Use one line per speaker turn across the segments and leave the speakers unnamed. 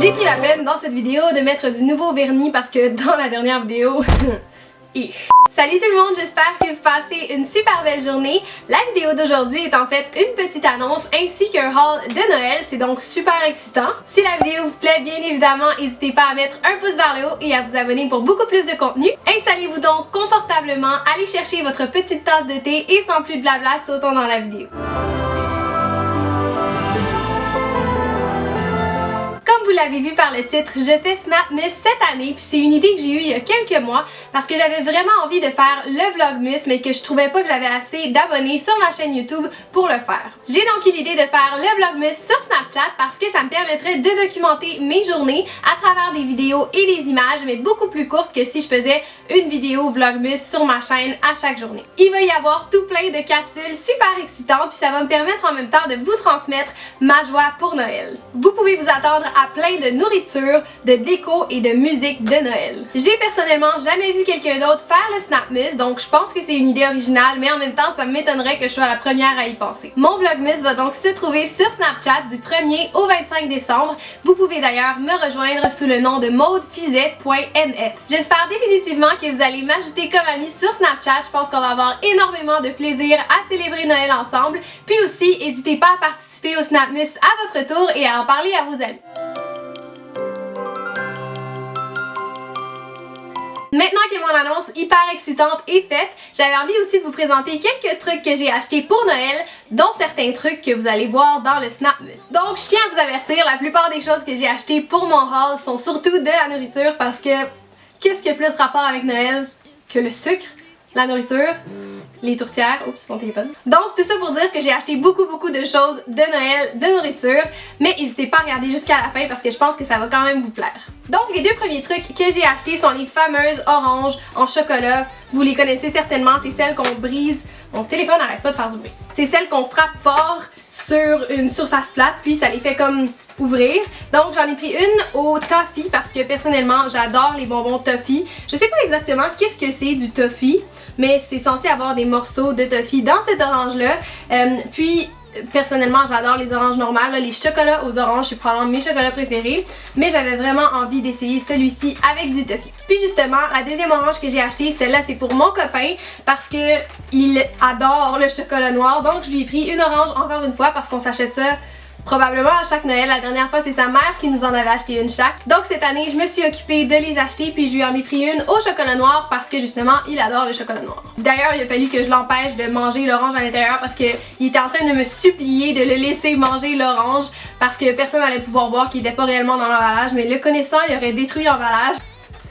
J'ai pris la peine dans cette vidéo de mettre du nouveau vernis parce que dans la dernière vidéo... Salut tout le monde, j'espère que vous passez une super belle journée. La vidéo d'aujourd'hui est en fait une petite annonce ainsi qu'un haul de Noël, c'est donc super excitant. Si la vidéo vous plaît, bien évidemment, n'hésitez pas à mettre un pouce vers le haut et à vous abonner pour beaucoup plus de contenu. Installez-vous donc confortablement, allez chercher votre petite tasse de thé et sans plus de blabla, sautons dans la vidéo. Comme vous l'avez vu par le titre, je fais Snapmas cette année, puis c'est une idée que j'ai eue il y a quelques mois parce que j'avais vraiment envie de faire le Vlogmas mais que je trouvais pas que j'avais assez d'abonnés sur ma chaîne YouTube pour le faire. J'ai donc eu l'idée de faire le Vlogmas sur Snapchat parce que ça me permettrait de documenter mes journées à travers des vidéos et des images, mais beaucoup plus courtes que si je faisais une vidéo Vlogmas sur ma chaîne à chaque journée. Il va y avoir tout plein de capsules super excitantes, puis ça va me permettre en même temps de vous transmettre ma joie pour Noël. Vous pouvez vous attendre à plein de nourriture, de déco et de musique de Noël. J'ai personnellement jamais vu quelqu'un d'autre faire le Snapmas, donc je pense que c'est une idée originale, mais en même temps ça m'étonnerait que je sois la première à y penser. Mon Vlogmas va donc se trouver sur Snapchat du 1er au 25 décembre. Vous pouvez d'ailleurs me rejoindre sous le nom de maudefizet.mf. J'espère définitivement que vous allez m'ajouter comme ami sur Snapchat. Je pense qu'on va avoir énormément de plaisir à célébrer Noël ensemble. Puis aussi, n'hésitez pas à participer au Snapmas à votre tour et à en parler à vos amis. Maintenant que mon annonce hyper excitante est faite, j'avais envie aussi de vous présenter quelques trucs que j'ai achetés pour Noël, dont certains trucs que vous allez voir dans le Snapmas. Donc je tiens à vous avertir, la plupart des choses que j'ai achetées pour mon haul sont surtout de la nourriture parce que qu'est-ce qui a plus rapport avec Noël que le sucre, la nourriture, les tourtières, oups, mon téléphone. Donc tout ça pour dire que j'ai acheté beaucoup de choses de Noël, de nourriture, mais n'hésitez pas à regarder jusqu'à la fin parce que je pense que ça va quand même vous plaire. Donc les deux premiers trucs que j'ai achetés sont les fameuses oranges en chocolat. Vous les connaissez certainement, c'est celles qu'on brise. Mon téléphone n'arrête pas de faire du bruit. C'est celles qu'on frappe fort sur une surface plate, puis ça les fait comme ouvrir. Donc j'en ai pris une au toffee parce que personnellement j'adore les bonbons toffee. Je sais pas exactement qu'est-ce que c'est du toffee, mais c'est censé avoir des morceaux de toffee dans cette orange là. Puis personnellement j'adore les oranges normales, là, les chocolats aux oranges c'est probablement mes chocolats préférés, mais j'avais vraiment envie d'essayer celui-ci avec du toffee. Puis justement la deuxième orange que j'ai achetée, celle-là c'est pour mon copain parce que il adore le chocolat noir, donc je lui ai pris une orange encore une fois parce qu'on s'achète ça probablement à chaque Noël. La dernière fois c'est sa mère qui nous en avait acheté une chaque. Donc cette année je me suis occupée de les acheter puis je lui en ai pris une au chocolat noir parce que justement il adore le chocolat noir. D'ailleurs il a fallu que je l'empêche de manger l'orange à l'intérieur parce qu'il était en train de me supplier de le laisser manger l'orange parce que personne n'allait pouvoir voir qu'il n'était pas réellement dans l'emballage, mais le connaissant il aurait détruit l'emballage.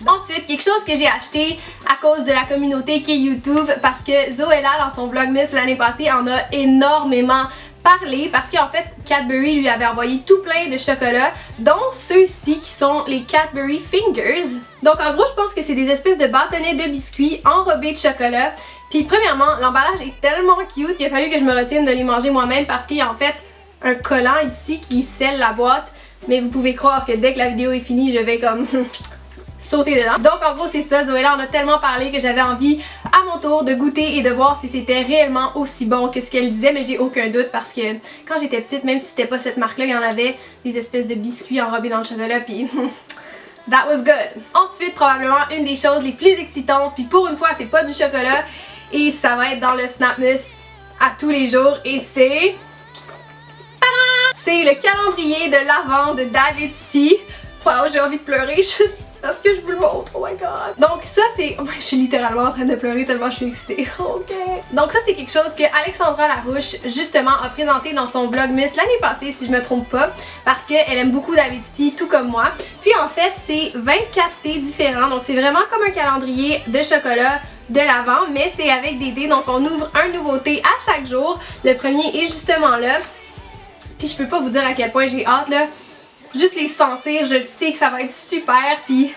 Ensuite, quelque chose que j'ai acheté à cause de la communauté qui est YouTube parce que Zoella dans son Vlogmas l'année passée en a énormément parler parce qu'en fait Cadbury lui avait envoyé tout plein de chocolats, dont ceux-ci qui sont les Cadbury Fingers. Donc en gros je pense que c'est des espèces de bâtonnets de biscuits enrobés de chocolat. Puis premièrement l'emballage est tellement cute qu'il a fallu que je me retienne de les manger moi-même parce qu'il y a en fait un collant ici qui scelle la boîte, mais vous pouvez croire que dès que la vidéo est finie je vais comme sauter dedans. Donc en gros c'est ça, Zoella en a tellement parlé que j'avais envie à mon tour de goûter et de voir si c'était réellement aussi bon que ce qu'elle disait, mais j'ai aucun doute parce que quand j'étais petite, même si c'était pas cette marque là, il y en avait des espèces de biscuits enrobés dans le chocolat puis that was good. Ensuite probablement une des choses les plus excitantes, puis pour une fois c'est pas du chocolat et ça va être dans le Snapmas à tous les jours et c'est... C'est le calendrier de l'Avent de David's. Wow, j'ai envie de pleurer juste parce que je vous le montre, oh my god. Donc ça c'est... Oh, je suis littéralement en train de pleurer tellement je suis excitée. Ok. Donc ça c'est quelque chose que Alexandra Larouche justement a présenté dans son Vlogmas l'année passée si je me trompe pas, parce qu'elle aime beaucoup David's tout comme moi. Puis en fait c'est 24 thés différents, donc c'est vraiment comme un calendrier de chocolat de l'Avent, mais c'est avec des thés, donc on ouvre un nouveau thé à chaque jour. Le premier est justement là. Puis je peux pas vous dire à quel point j'ai hâte là. Juste les sentir, je sais que ça va être super, puis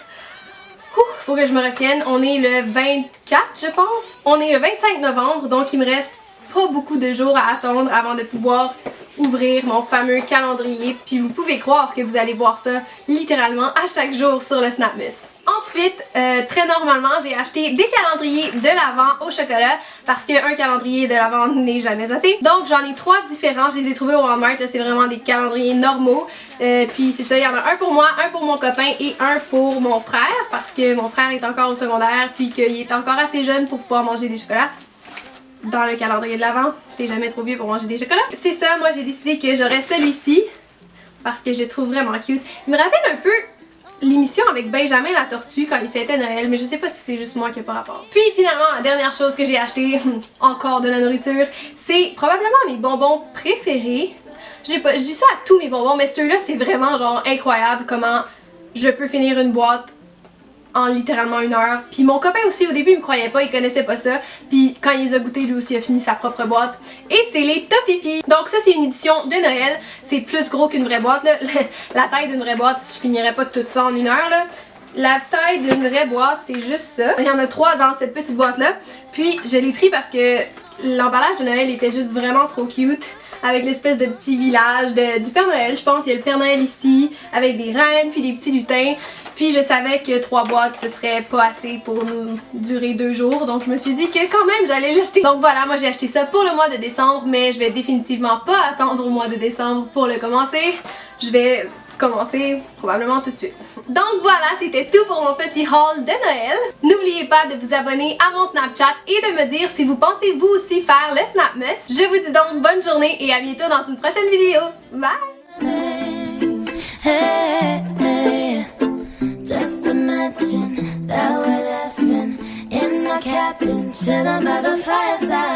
faut que je me retienne. On est le 24 je pense. On est le 25 novembre, donc il me reste pas beaucoup de jours à attendre avant de pouvoir ouvrir mon fameux calendrier. Puis vous pouvez croire que vous allez voir ça littéralement à chaque jour sur le Snapmas. Ensuite, Ensuite, très normalement, j'ai acheté des calendriers de l'Avent au chocolat parce qu'un calendrier de l'Avent n'est jamais assez. Donc j'en ai 3 différents, je les ai trouvés au Walmart, c'est vraiment des calendriers normaux. Puis c'est ça, il y en a un pour moi, un pour mon copain et un pour mon frère parce que mon frère est encore au secondaire puis qu'il est encore assez jeune pour pouvoir manger des chocolats. Dans le calendrier de l'Avent, t'es jamais trop vieux pour manger des chocolats. C'est ça, moi j'ai décidé que j'aurais celui-ci parce que je le trouve vraiment cute. Il me rappelle un peu l'émission avec Benjamin la tortue quand il fêtait Noël, mais je sais pas si c'est juste moi qui ai pas rapport. Puis finalement, la dernière chose que j'ai acheté, encore de la nourriture, c'est probablement mes bonbons préférés. Je dis ça à tous mes bonbons, mais celui-là c'est vraiment genre incroyable comment je peux finir une boîte en littéralement 1 heure. Puis mon copain aussi, au début, il me croyait pas, il connaissait pas ça. Puis quand il les a goûtés, lui aussi a fini sa propre boîte. Et c'est les Toffifee. Donc ça, c'est une édition de Noël. C'est plus gros qu'une vraie boîte, là. La taille d'une vraie boîte, je finirais pas tout ça en 1 heure, là. La taille d'une vraie boîte, c'est juste ça. Il y en a 3 dans cette petite boîte-là. Puis je l'ai pris parce que l'emballage de Noël était juste vraiment trop cute. Avec l'espèce de petit village du Père Noël, je pense. Il y a le Père Noël ici, avec des reines, puis des petits lutins. Puis je savais que 3 boîtes, ce serait pas assez pour nous durer 2 jours. Donc je me suis dit que quand même, j'allais l'acheter. Donc voilà, moi j'ai acheté ça pour le mois de décembre, mais je vais définitivement pas attendre au mois de décembre pour le commencer. Je vais commencer probablement tout de suite. Donc voilà, c'était tout pour mon petit haul de Noël. N'oubliez pas de vous abonner à mon Snapchat et de me dire si vous pensez vous aussi faire le Snapmas. Je vous dis donc bonne journée et à bientôt dans une prochaine vidéo. Bye!
Just imagine that we're laughing in my cabin, chilling by the fireside.